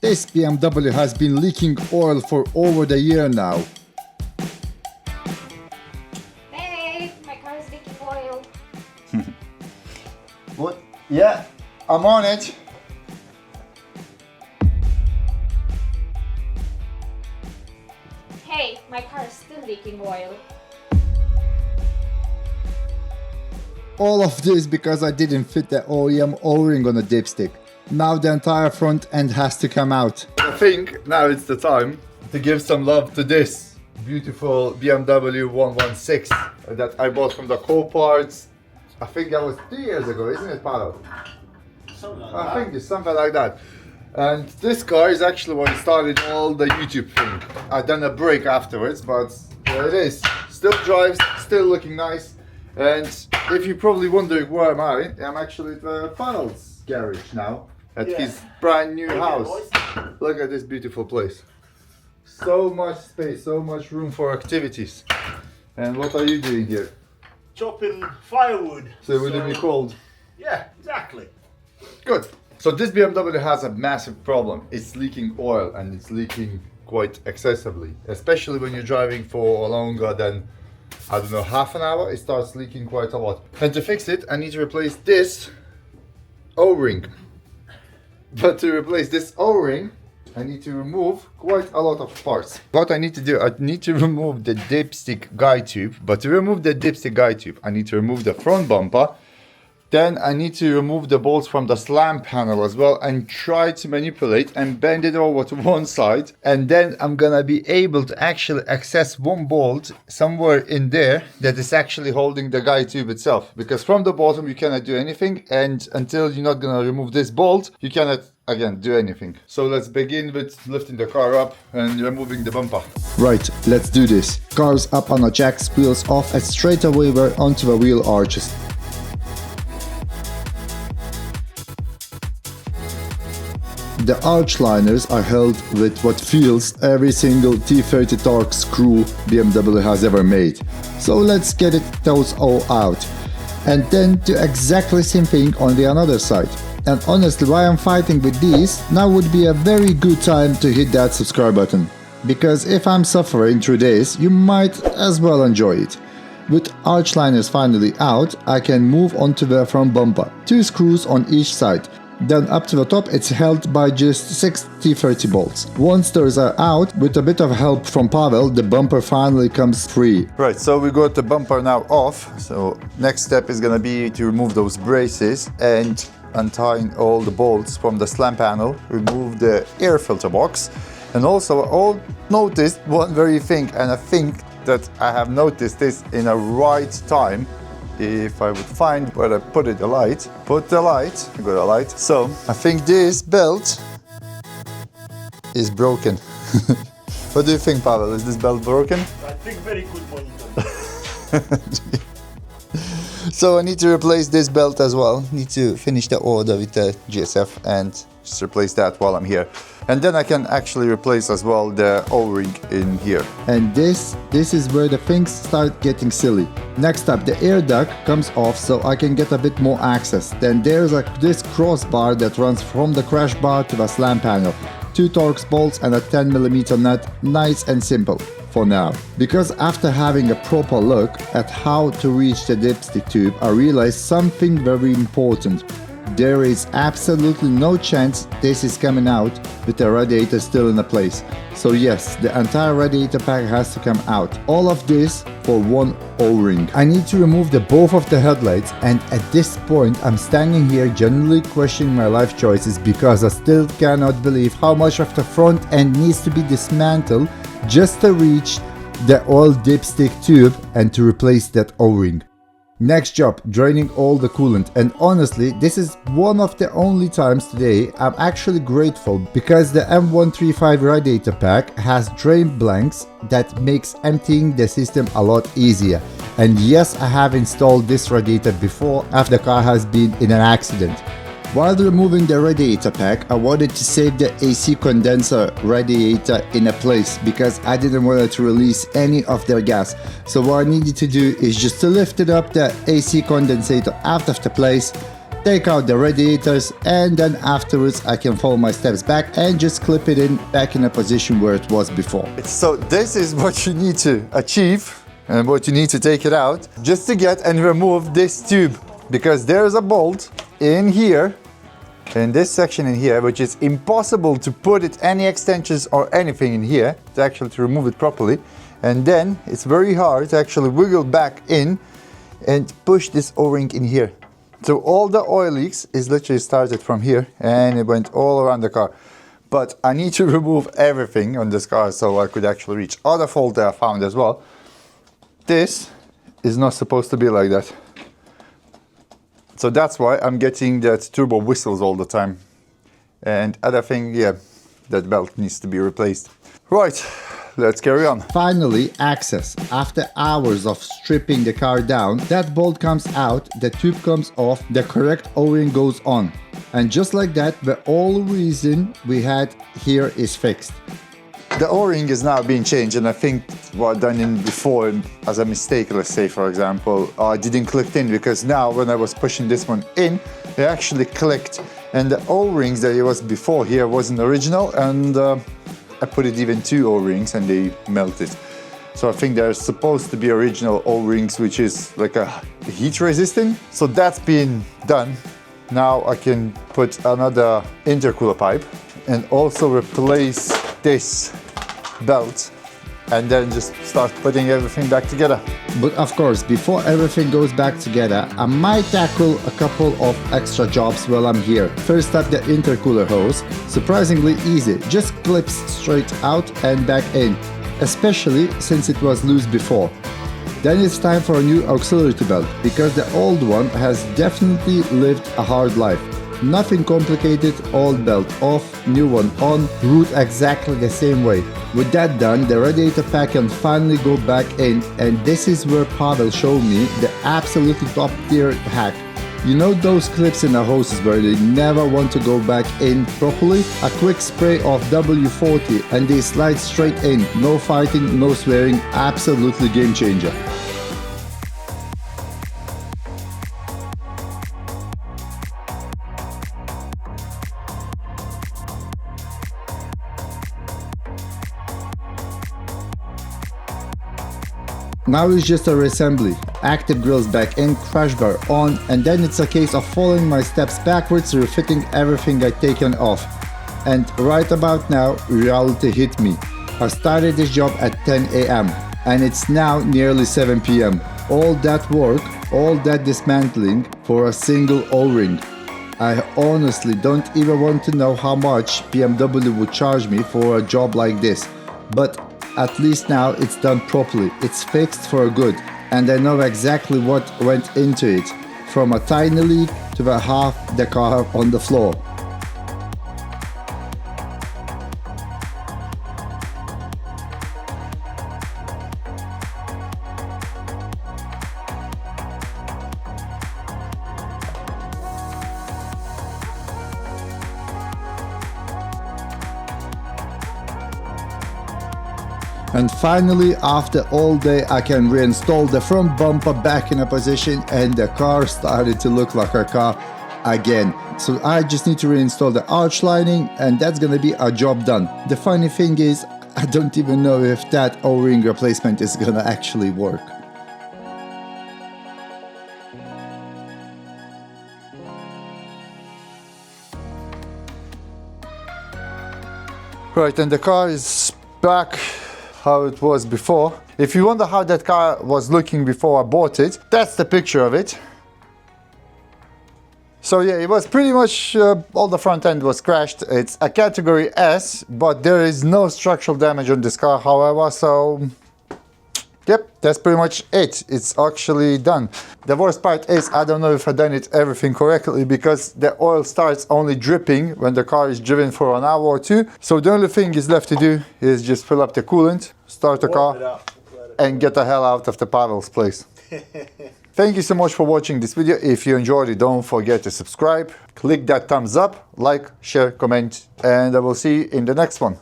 This BMW has been leaking oil for over the year now. Hey, my car is leaking oil. What? Yeah, I'm on it. Hey, my car is still leaking oil. All of this because I didn't fit the OEM O-ring on the dipstick. Now the entire front end has to come out. I think now it's the time to give some love to this beautiful BMW 116 that I bought from the Copart. I think that was 3 years ago, isn't it, Paolo? Something like I that. think it's something like that. And this car is actually what started all the YouTube thing. I done a break afterwards, but there it is. Still drives, still looking nice. And if you're probably wondering where am I, I'm actually at Paolo's garage now. At his brand new house. Look at this beautiful place. So much space, so much room for activities. And what are you doing here? Chopping firewood. So it wouldn't be cold. Yeah, exactly. Good. So this BMW has a massive problem. It's leaking oil and it's leaking quite excessively. Especially when you're driving for longer than, I don't know, half an hour, it starts leaking quite a lot. And to fix it, I need to replace this O-ring. But to replace this O-ring, I need to remove quite a lot of parts. What I need to do, I need to remove the dipstick guide tube. But to remove the dipstick guide tube, I need to remove the front bumper. Then I need to remove the bolts from the slam panel as well and try to manipulate and bend it over to one side. And then I'm gonna be able to actually access one bolt somewhere in there that is actually holding the guide tube itself. Because from the bottom you cannot do anything, and until you're not gonna remove this bolt, you cannot again do anything. So let's begin with lifting the car up and removing the bumper. Right, let's do this. Car's up on the jacks, wheels off, and straight away we're onto the wheel arches. The arch liners are held with what feels every single T30 Torx screw BMW has ever made. So let's get those all out. And then do exactly same thing on the other side. And honestly, while I'm fighting with these, now would be a very good time to hit that subscribe button. Because if I'm suffering through this, you might as well enjoy it. With arch liners finally out, I can move onto the front bumper. 2 screws on each side. Then up to the top it's held by just 6 T30 bolts. Once those are out, with a bit of help from Pavel, the bumper finally comes free. Right, so we got the bumper now off. So next step is gonna be to remove those braces and untying all the bolts from the slam panel, remove the air filter box. And also I noticed one very thing, and I think that I have noticed this in a right time. If I would find where I put the light, I got a light. So I think this belt is broken. What do you think, Pavel? Is this belt broken? I think very good monitor. So I need to replace this belt as well. Need to finish the order with the GSF and just replace that while I'm here. And then I can actually replace as well the O-ring in here. And this is where the things start getting silly. Next up, the air duct comes off so I can get a bit more access. Then there's this crossbar that runs from the crash bar to the slam panel. 2 Torx bolts and a 10mm nut, nice and simple for now. Because after having a proper look at how to reach the dipstick tube, I realized something very important. There is absolutely no chance this is coming out with the radiator still in place. So yes, the entire radiator pack has to come out. All of this for one O-ring. I need to remove both of the headlights, and at this point I'm standing here genuinely questioning my life choices because I still cannot believe how much of the front end needs to be dismantled just to reach the oil dipstick tube and to replace that O-ring. Next job, draining all the coolant, and honestly this is one of the only times today I'm actually grateful because the M135 radiator pack has drain blanks that makes emptying the system a lot easier. And yes, I have installed this radiator before after the car has been in an accident. While removing the radiator pack, I wanted to save the AC condenser radiator in a place because I didn't want to release any of their gas. So what I needed to do is just to lift it up the AC condensator out of the place, take out the radiators, and then afterwards I can follow my steps back and just clip it in back in a position where it was before. So this is what you need to achieve and what you need to take it out just to get and remove this tube, because there is a bolt in here, in this section in here, which is impossible to put it any extensions or anything in here to actually to remove it properly. And then it's very hard to actually wiggle back in and push this O-ring in here. So all the oil leaks is literally started from here and it went all around the car. But I need to remove everything on this car so I could actually reach. Other fault that I found as well. This is not supposed to be like that. So that's why I'm getting that turbo whistles all the time. And other thing, yeah, that belt needs to be replaced. Right, let's carry on. Finally, access. After hours of stripping the car down, that bolt comes out, the tube comes off, the correct O-ring goes on. And just like that, the whole reason we had here is fixed. The O-ring is now being changed, and I think what done in before as a mistake, let's say for example, I didn't click in, because now when I was pushing this one in, it actually clicked, and the O-rings that it was before here wasn't original, and I put it even 2 O-rings and they melted. So I think there's supposed to be original O-rings which is like a heat resistant. So that's been done. Now I can put another intercooler pipe and also replace this belt and then just start putting everything back together. But of course, before everything goes back together, I might tackle a couple of extra jobs while I'm here. First up, the intercooler hose. Surprisingly easy, just clips straight out and back in, especially since it was loose before. Then it's time for a new auxiliary belt, because the old one has definitely lived a hard life. Nothing complicated, old belt off, new one on, route exactly the same way. With that done, the radiator pack can finally go back in, and this is where Pavel showed me the absolutely top tier hack. You know those clips in the hoses where they never want to go back in properly? A quick spray of W40 and they slide straight in, no fighting, no swearing, absolutely game changer. Now it's just a reassembly. Active grills back in, crash bar on, and then it's a case of following my steps backwards, refitting everything I'd taken off. And right about now, reality hit me. I started this job at 10 AM and it's now nearly 7 PM. All that work, all that dismantling for a single O-ring. I honestly don't even want to know how much BMW would charge me for a job like this. But at least now it's done properly, it's fixed for good, and I know exactly what went into it, from a tiny leak to the half the car on the floor. And finally, after all day, I can reinstall the front bumper back in a position and the car started to look like a car again. So I just need to reinstall the arch lining and that's gonna be a job done. The funny thing is, I don't even know if that O-ring replacement is gonna actually work. Right, and the car is back how it was before. If you wonder how that car was looking before I bought it, that's the picture of it. So yeah, it was pretty much all the front end was crashed. It's a category S, but there is no structural damage on this car, however, so yep, that's pretty much it. It's actually done. The worst part is I don't know if I've done it everything correctly, because the oil starts only dripping when the car is driven for an hour or two. So the only thing is left to do is just fill up the coolant, start the car, and get the hell out of the Pavel's place. Thank you so much for watching this video. If you enjoyed it, don't forget to subscribe, click that thumbs up, like, share, comment, and I will see you in the next one.